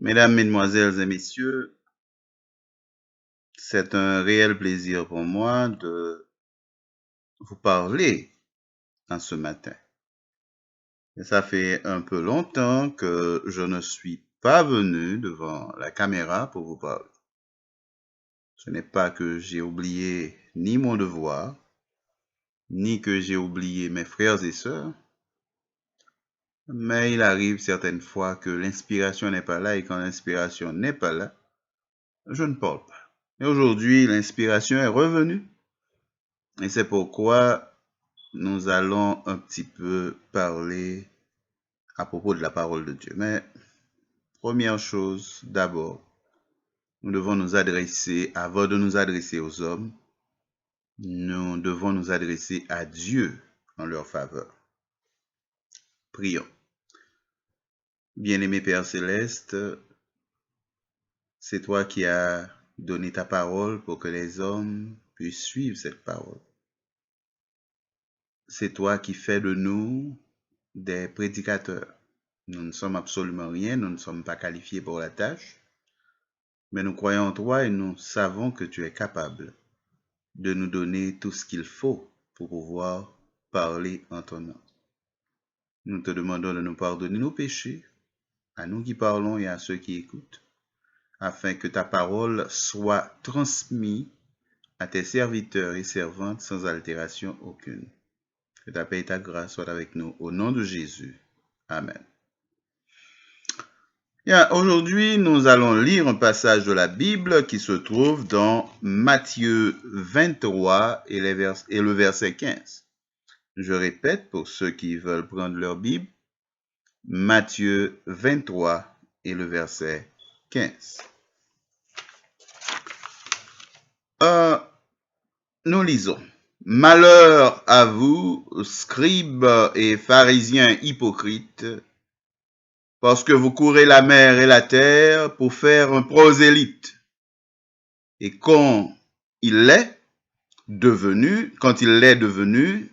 Mesdames, Mesdemoiselles et Messieurs, c'est un réel plaisir pour moi de vous parler en ce matin. Et ça fait un peu longtemps que je ne suis pas venu devant la caméra pour vous parler. Ce n'est pas que j'ai oublié ni mon devoir, ni que j'ai oublié mes frères et sœurs, mais il arrive certaines fois que l'inspiration n'est pas là et quand l'inspiration n'est pas là, je ne parle pas. Et aujourd'hui, l'inspiration est revenue. Et c'est pourquoi nous allons un petit peu parler à propos de la parole de Dieu. Mais première chose, d'abord, nous devons nous adresser, avant de nous adresser aux hommes, nous devons nous adresser à Dieu en leur faveur. Prions. Bien-aimé Père Céleste, c'est toi qui as donné ta parole pour que les hommes puissent suivre cette parole. C'est toi qui fais de nous des prédicateurs. Nous ne sommes absolument rien, nous ne sommes pas qualifiés pour la tâche, mais nous croyons en toi et nous savons que tu es capable de nous donner tout ce qu'il faut pour pouvoir parler en ton nom. Nous te demandons de nous pardonner nos péchés, à nous qui parlons et à ceux qui écoutent, afin que ta parole soit transmise à tes serviteurs et servantes sans altération aucune. Que ta paix et ta grâce soient avec nous au nom de Jésus. Amen. Bien, aujourd'hui, nous allons lire un passage de la Bible qui se trouve dans Matthieu 23 et le verset 15. Je répète pour ceux qui veulent prendre leur Bible, Matthieu 23 et le verset 15. Nous lisons. Malheur à vous, scribes et pharisiens hypocrites, parce que vous courez la mer et la terre pour faire un prosélyte. Et quand il l'est devenu,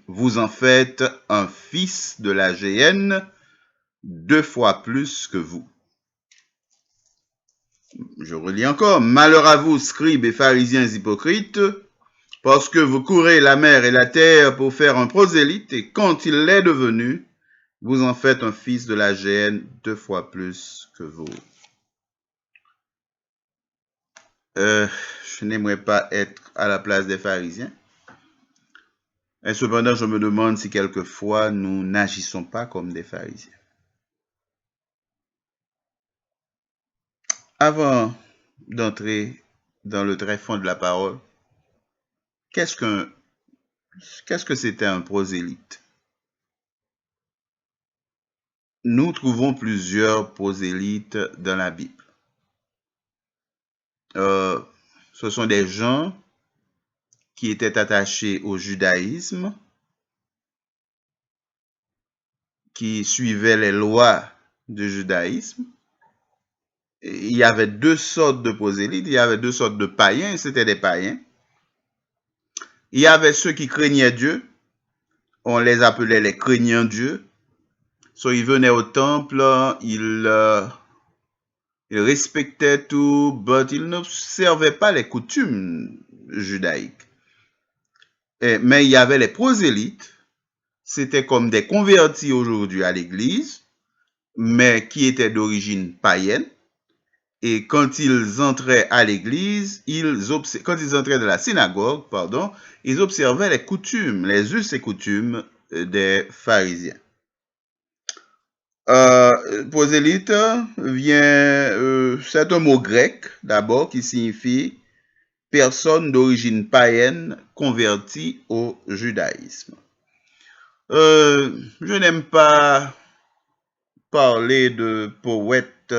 vous en faites un fils de la géhenne 2 fois plus que vous. Je relis encore. Malheur à vous, scribes et pharisiens hypocrites, parce que vous courez la mer et la terre pour faire un prosélyte, et quand il l'est devenu, vous en faites un fils de la géhenne 2 fois plus que vous. Je n'aimerais pas être à la place des pharisiens. Et cependant, je me demande si quelquefois nous n'agissons pas comme des pharisiens. Avant d'entrer dans le tréfonds de la parole, qu'est-ce que c'était un prosélyte? Nous trouvons plusieurs prosélytes dans la Bible. Ce sont des gens qui étaient attachés au judaïsme, qui suivaient les lois du judaïsme. Il y avait 2 sortes de prosélytes, il y avait 2 sortes de païens, et c'était des païens. Il y avait ceux qui craignaient Dieu, on les appelait les craignants Dieu. Ils venaient au temple, ils respectaient tout, mais ils n'observaient pas les coutumes judaïques. Mais il y avait les prosélytes, c'était comme des convertis aujourd'hui à l'église, mais qui étaient d'origine païenne. Et quand ils entraient à l'église, quand ils entraient dans la synagogue, ils observaient les coutumes, les us et coutumes des pharisiens. Prosélyte c'est un mot grec d'abord qui signifie personne d'origine païenne convertie au judaïsme. Je n'aime pas parler de poètes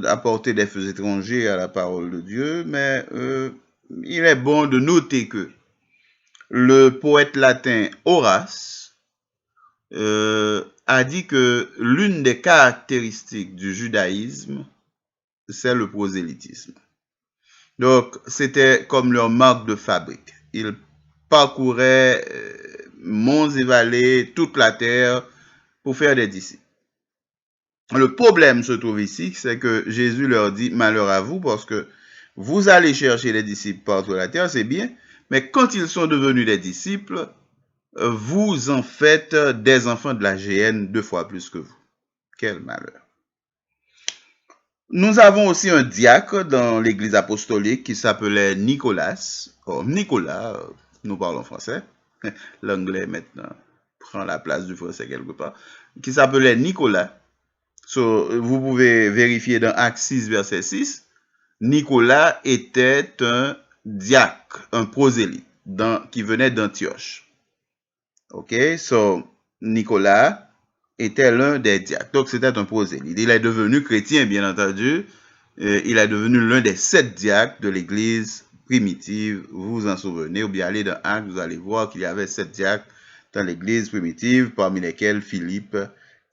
apporter des feux étrangers à la parole de Dieu, mais il est bon de noter que le poète latin Horace a dit que l'une des caractéristiques du judaïsme, c'est le prosélytisme. Donc, c'était comme leur marque de fabrique. Ils parcouraient monts et vallées, toute la terre, pour faire des disciples. Le problème se trouve ici, c'est que Jésus leur dit, malheur à vous, parce que vous allez chercher les disciples partout la terre, c'est bien, mais quand ils sont devenus des disciples, vous en faites des enfants de la géhenne 2 fois plus que vous. Quel malheur. Nous avons aussi un diacre dans l'église apostolique qui s'appelait Nicolas. Oh, Nicolas, nous parlons français. L'anglais maintenant prend la place du français quelque part. Qui s'appelait Nicolas. Vous pouvez vérifier dans Actes 6, verset 6. Nicolas était un diacre, un prosélyte qui venait d'Antioche. Ok, Nicolas était l'un des diacres. Donc, c'était un prosélyte. Il est devenu chrétien, bien entendu. Il est devenu l'un des 7 diacres de l'église primitive. Vous vous en souvenez, ou bien allez dans Actes, vous allez voir qu'il y avait 7 diacres dans l'église primitive, parmi lesquels Philippe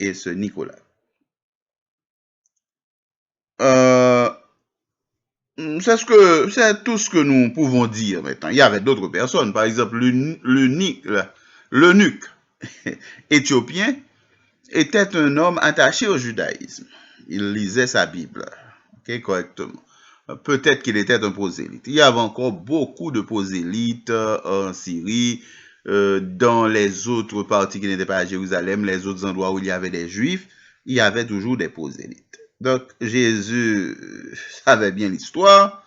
et ce Nicolas. C'est tout ce que nous pouvons dire maintenant. Il y avait d'autres personnes, par exemple l'eunuque éthiopien était un homme attaché au judaïsme. Il lisait sa Bible, correctement. Peut-être qu'il était un prosélyte. Il y avait encore beaucoup de prosélytes en Syrie, dans les autres parties qui n'étaient pas à Jérusalem, les autres endroits où il y avait des Juifs, il y avait toujours des prosélytes. Donc Jésus savait bien l'histoire.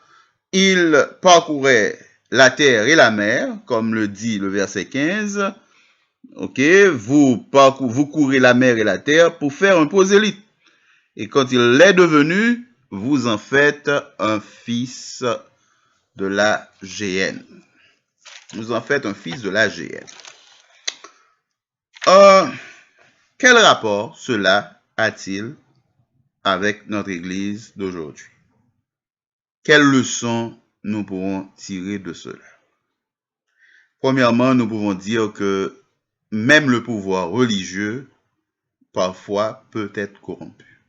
Il parcourait la terre et la mer, comme le dit le verset 15. Ok, vous courez la mer et la terre pour faire un prosélyte. Et quand il l'est devenu, vous en faites un fils de la géhenne. Vous en faites un fils de la géhenne. Quel rapport cela a-t-il avec notre Église d'aujourd'hui? Quelles leçons nous pourrons tirer de cela? Premièrement, nous pouvons dire que même le pouvoir religieux, parfois, peut être corrompu.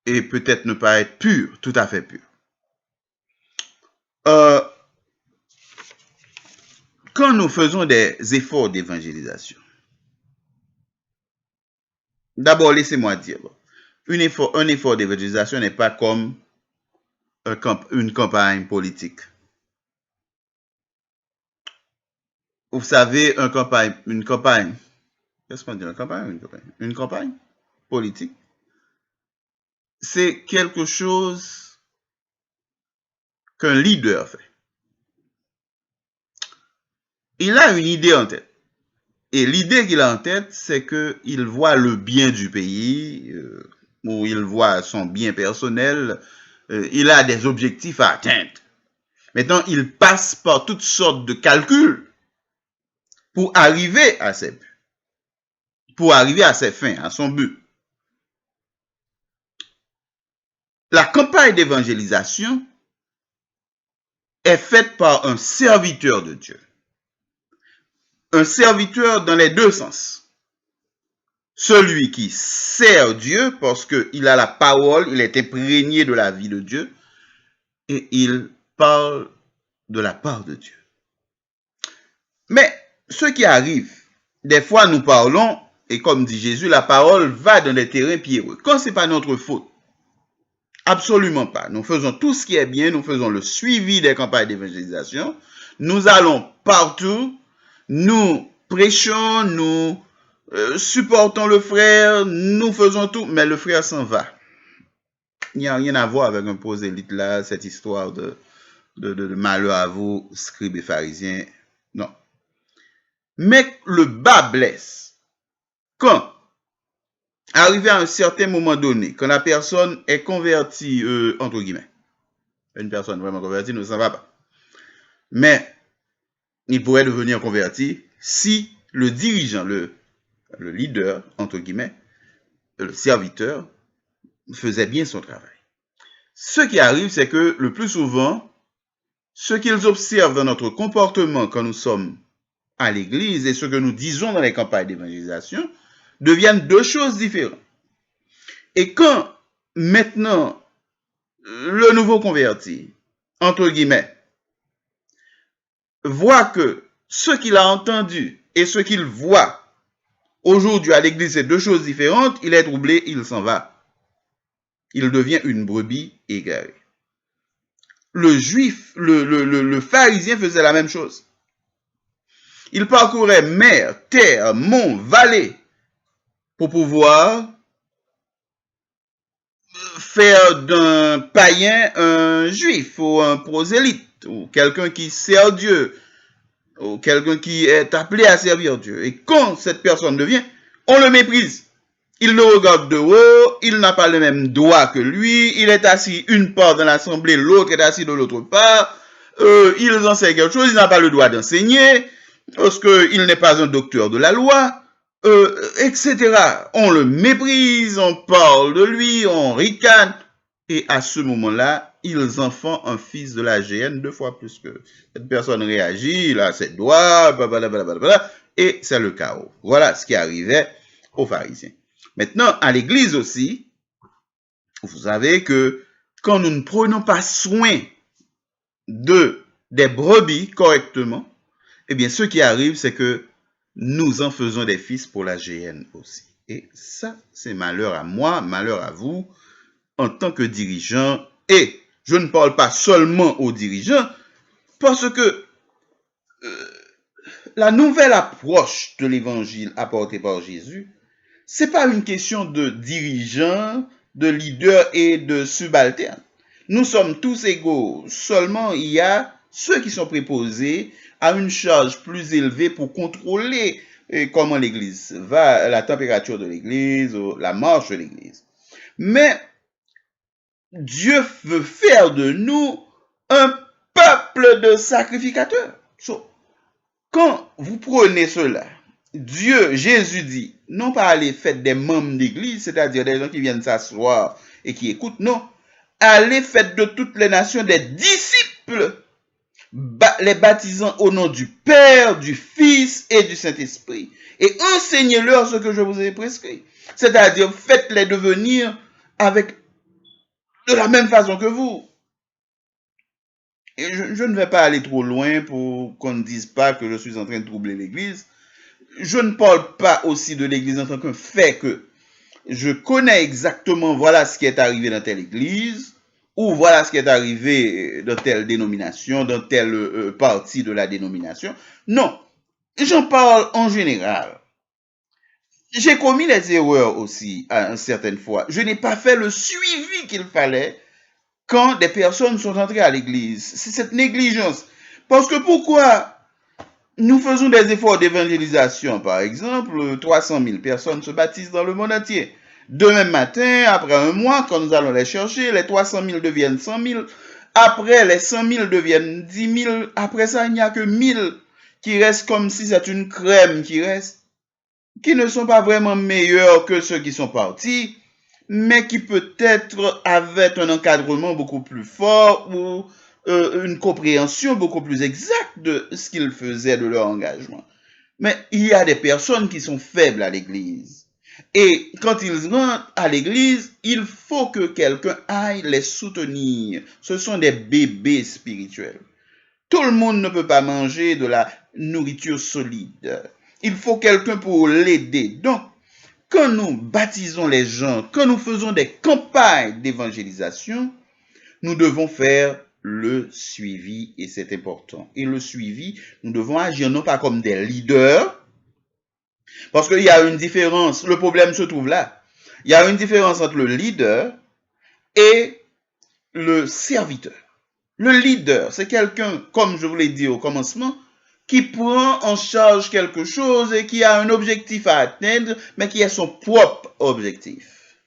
Et peut-être ne pas être pur, tout à fait pur. Quand nous faisons des efforts d'évangélisation, d'abord, laissez-moi dire, un effort d'évangélisation n'est pas comme une campagne politique. Vous savez, une campagne, qu'est-ce qu'on dit, une campagne politique, c'est quelque chose qu'un leader fait. Il a une idée en tête. Et l'idée qu'il a en tête, c'est qu'il voit le bien du pays, ou il voit son bien personnel, il a des objectifs à atteindre. Maintenant, il passe par toutes sortes de calculs pour arriver à ses buts, pour arriver à ses fins, à son but. La campagne d'évangélisation est faite par un serviteur de Dieu. Un serviteur dans les deux sens. Celui qui sert Dieu parce qu'il a la parole, il est imprégné de la vie de Dieu et il parle de la part de Dieu. Mais ce qui arrive, des fois nous parlons et comme dit Jésus, la parole va dans des terrains pierreux. Quand ce n'est pas notre faute, absolument pas. Nous faisons tout ce qui est bien, nous faisons le suivi des campagnes d'évangélisation, nous allons partout, nous prêchons, nous supportons le frère, nous faisons tout, mais le frère s'en va. Il n'y a rien à voir avec un prosélyte là, cette histoire de malheur à vous, scribes et pharisiens. Non. Mais le bas blesse. Quand, arrivé à un certain moment donné, quand la personne est convertie, entre guillemets, une personne vraiment convertie ne s'en va pas. Mais il pourrait devenir converti si le dirigeant, le leader, entre guillemets, le serviteur, faisait bien son travail. Ce qui arrive, c'est que le plus souvent, ce qu'ils observent dans notre comportement quand nous sommes à l'église et ce que nous disons dans les campagnes d'évangélisation deviennent deux choses différentes. Et quand maintenant le nouveau converti, entre guillemets, voit que ce qu'il a entendu et ce qu'il voit Aujourd'hui, à l'église, c'est deux choses différentes. Il est troublé, il s'en va. Il devient une brebis égarée. Le juif, le pharisien faisait la même chose. Il parcourait mer, terre, monts, vallées pour pouvoir faire d'un païen un juif ou un prosélyte ou quelqu'un qui sert Dieu ou quelqu'un qui est appelé à servir Dieu. Et quand cette personne devient, on le méprise. Il le regarde de haut, il n'a pas le même droit que lui, il est assis une part dans l'assemblée, l'autre est assis de l'autre part, ils enseignent quelque chose, il n'a pas le droit d'enseigner, parce qu'il n'est pas un docteur de la loi, etc. On le méprise, on parle de lui, on ricane, et à ce moment-là, ils en font un fils de la GN deux fois plus que cette personne réagit, il a ses doigts, blablabla, et c'est le chaos. Voilà ce qui arrivait aux pharisiens. Maintenant, à l'église aussi, vous savez que quand nous ne prenons pas soin des brebis correctement, eh bien, ce qui arrive, c'est que nous en faisons des fils pour la GN aussi. Et ça, c'est malheur à moi, malheur à vous, en tant que dirigeant. Et je ne parle pas seulement aux dirigeants, parce que la nouvelle approche de l'évangile apportée par Jésus, c'est pas une question de dirigeants, de leaders et de subalternes. Nous sommes tous égaux. Seulement, il y a ceux qui sont préposés à une charge plus élevée pour contrôler comment l'église va, la température de l'église, la marche de l'église. Mais Dieu veut faire de nous un peuple de sacrificateurs. Quand vous prenez cela, Jésus dit, non pas aller faire des membres d'église, c'est-à-dire des gens qui viennent s'asseoir et qui écoutent, non. Allez faire de toutes les nations des disciples, les baptisant au nom du Père, du Fils et du Saint-Esprit. Et enseignez-leur ce que je vous ai prescrit. C'est-à-dire, faites-les devenir de la même façon que vous. Et je ne vais pas aller trop loin pour qu'on ne dise pas que je suis en train de troubler l'Église. Je ne parle pas aussi de l'Église en tant qu'un fait que je connais exactement voilà ce qui est arrivé dans telle Église ou voilà ce qui est arrivé dans telle dénomination, dans telle partie de la dénomination. Non, j'en parle en général. J'ai commis des erreurs aussi à une certaine fois. Je n'ai pas fait le suivi qu'il fallait quand des personnes sont entrées à l'église. C'est cette négligence. Parce que pourquoi nous faisons des efforts d'évangélisation, par exemple, 300 000 personnes se baptisent dans le monde entier. Demain matin, après un mois, quand nous allons les chercher, les 300 000 deviennent 100 000. Après, les 100 000 deviennent 10 000. Après ça, il n'y a que 1000 qui restent comme si c'est une crème qui reste, qui ne sont pas vraiment meilleurs que ceux qui sont partis, mais qui peut-être avaient un encadrement beaucoup plus fort ou une compréhension beaucoup plus exacte de ce qu'ils faisaient de leur engagement. Mais il y a des personnes qui sont faibles à l'église. Et quand ils rentrent à l'église, il faut que quelqu'un aille les soutenir. Ce sont des bébés spirituels. Tout le monde ne peut pas manger de la nourriture solide. Il faut quelqu'un pour l'aider. Donc, quand nous baptisons les gens, quand nous faisons des campagnes d'évangélisation, nous devons faire le suivi et c'est important. Et le suivi, nous devons agir non pas comme des leaders, parce qu'il y a une différence, le problème se trouve là. Il y a une différence entre le leader et le serviteur. Le leader, c'est quelqu'un, comme je vous l'ai dit au commencement, qui prend en charge quelque chose et qui a un objectif à atteindre, mais qui a son propre objectif.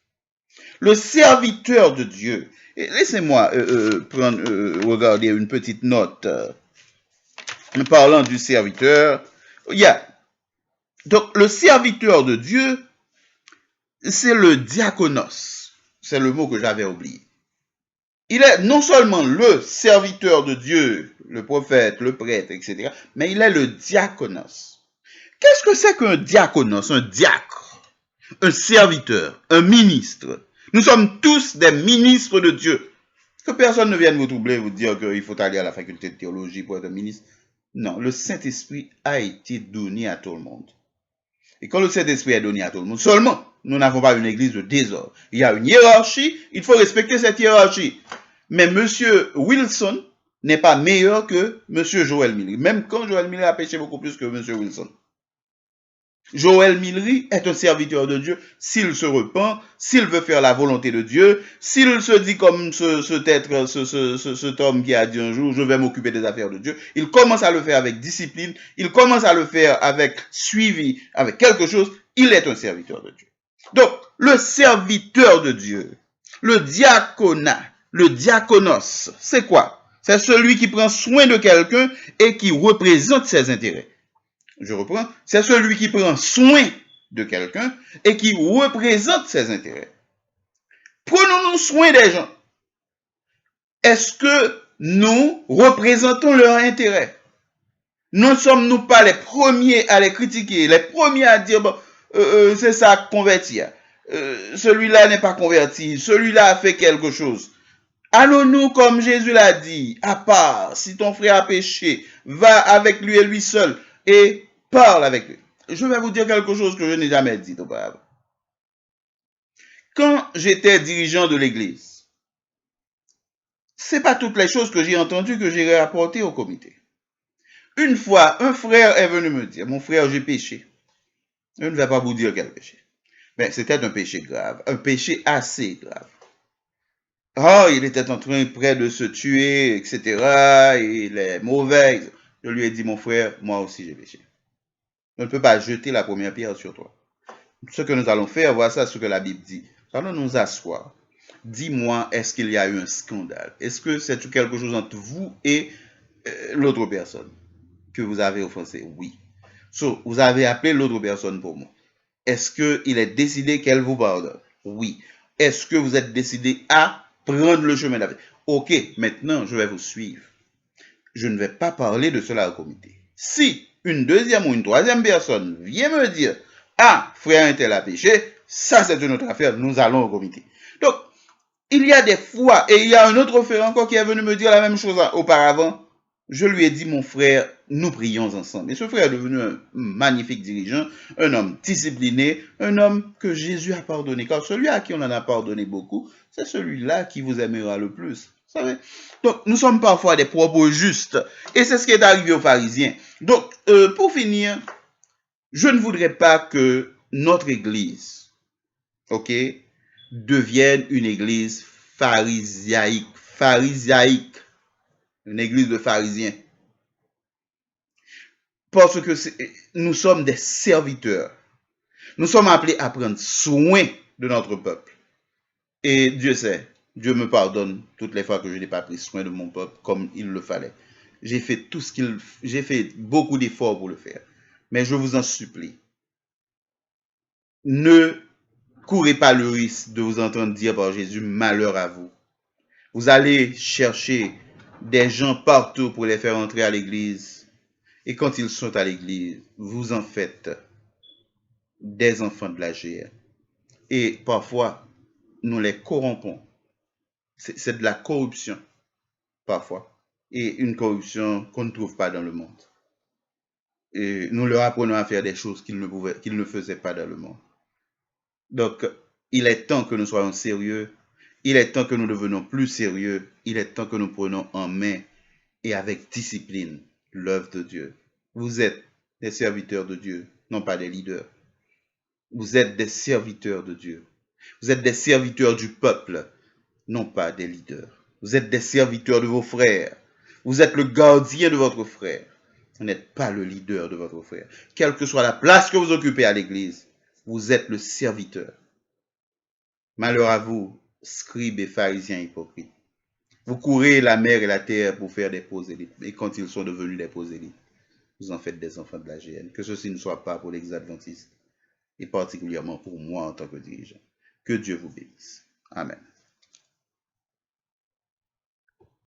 Le serviteur de Dieu, laissez-moi regarder une petite note en parlant du serviteur. Donc, le serviteur de Dieu, c'est le diaconos. C'est le mot que j'avais oublié. Il est non seulement le serviteur de Dieu, le prophète, le prêtre, etc., mais il est le diaconos. Qu'est-ce que c'est qu'un diaconos, un diacre, un serviteur, un ministre? Nous sommes tous des ministres de Dieu. Que personne ne vienne vous troubler, vous dire qu'il faut aller à la faculté de théologie pour être un ministre. Non, le Saint-Esprit a été donné à tout le monde. Et quand le Saint-Esprit est donné à tout le monde, seulement, nous n'avons pas une église de désordre. Il y a une hiérarchie, il faut respecter cette hiérarchie. Mais M. Wilson n'est pas meilleur que M. Joel Milry. Même quand Joel Milry a péché beaucoup plus que M. Wilson. Joel Milry est un serviteur de Dieu s'il se repent, s'il veut faire la volonté de Dieu, s'il se dit comme cet homme qui a dit un jour, je vais m'occuper des affaires de Dieu. Il commence à le faire avec discipline, il commence à le faire avec suivi, avec quelque chose. Il est un serviteur de Dieu. Donc, le serviteur de Dieu, le diaconat, le diaconos, c'est quoi? C'est celui qui prend soin de quelqu'un et qui représente ses intérêts. Je reprends, c'est celui qui prend soin de quelqu'un et qui représente ses intérêts. Prenons-nous soin des gens. Est-ce que nous représentons leurs intérêts? Ne sommes-nous pas les premiers à les critiquer, les premiers à dire, bon, c'est ça, convertir. Celui-là n'est pas converti, celui-là a fait quelque chose. Allons-nous, comme Jésus l'a dit, à part, si ton frère a péché, va avec lui et lui seul et parle avec lui. Je vais vous dire quelque chose que je n'ai jamais dit auparavant. Quand j'étais dirigeant de l'église, c'est pas toutes les choses que j'ai entendues que j'ai rapportées au comité. Une fois, un frère est venu me dire, mon frère, j'ai péché. Je ne vais pas vous dire quel péché. Mais c'était un péché grave, un péché assez grave. Oh, il était en train près de se tuer, etc. Il est mauvais. Je lui ai dit, mon frère, moi aussi j'ai péché. On ne peut pas jeter la première pierre sur toi. Ce que nous allons faire, voilà ce que la Bible dit. Nous allons nous asseoir. Dis-moi, est-ce qu'il y a eu un scandale? Est-ce que c'est quelque chose entre vous et l'autre personne que vous avez offensé? Oui. So, vous avez appelé l'autre personne pour moi. Est-ce qu'il est décidé qu'elle vous pardonne? Oui. Est-ce que vous êtes décidé à prendre le chemin d'avant? Ok, maintenant, je vais vous suivre. Je ne vais pas parler de cela au comité. Si une deuxième ou une troisième personne vient me dire, ah, frère un tel a péché, ça c'est une autre affaire, nous allons au comité. Donc, il y a des fois, et il y a un autre frère encore qui est venu me dire la même chose auparavant. Je lui ai dit, mon frère, nous prions ensemble. Et ce frère est devenu un magnifique dirigeant, un homme discipliné, un homme que Jésus a pardonné. Car celui à qui on en a pardonné beaucoup, c'est celui-là qui vous aimera le plus. Vous savez? Donc, nous sommes parfois des propos justes. Et c'est ce qui est arrivé aux pharisiens. Donc, pour finir, je ne voudrais pas que notre église, ok, devienne une église pharisiaïque, une église de pharisiens. Parce que nous sommes des serviteurs. Nous sommes appelés à prendre soin de notre peuple. Et Dieu sait, Dieu me pardonne toutes les fois que je n'ai pas pris soin de mon peuple comme il le fallait. J'ai fait j'ai fait beaucoup d'efforts pour le faire. Mais je vous en supplie, ne courez pas le risque de vous entendre dire par Jésus, malheur à vous. Vous allez chercher des gens partout pour les faire entrer à l'église. Et quand ils sont à l'église, vous en faites des enfants de la GR. Et parfois, nous les corrompons. C'est de la corruption, parfois. Et une corruption qu'on ne trouve pas dans le monde. Et nous leur apprenons à faire des choses qu'ils ne faisaient pas dans le monde. Donc, il est temps que nous soyons sérieux. Il est temps que nous devenions plus sérieux. Il est temps que nous prenions en main et avec discipline l'œuvre de Dieu. Vous êtes des serviteurs de Dieu, non pas des leaders. Vous êtes des serviteurs de Dieu. Vous êtes des serviteurs du peuple, non pas des leaders. Vous êtes des serviteurs de vos frères. Vous êtes le gardien de votre frère. Vous n'êtes pas le leader de votre frère. Quelle que soit la place que vous occupez à l'église, vous êtes le serviteur. Malheur à vous, scribes et pharisiens hypocrites. Vous courez la mer et la terre pour faire des prosélytes. Et quand ils sont devenus des prosélytes, vous en faites des enfants de la GN. Que ceci ne soit pas pour les adventistes et particulièrement pour moi en tant que dirigeant. Que Dieu vous bénisse. Amen.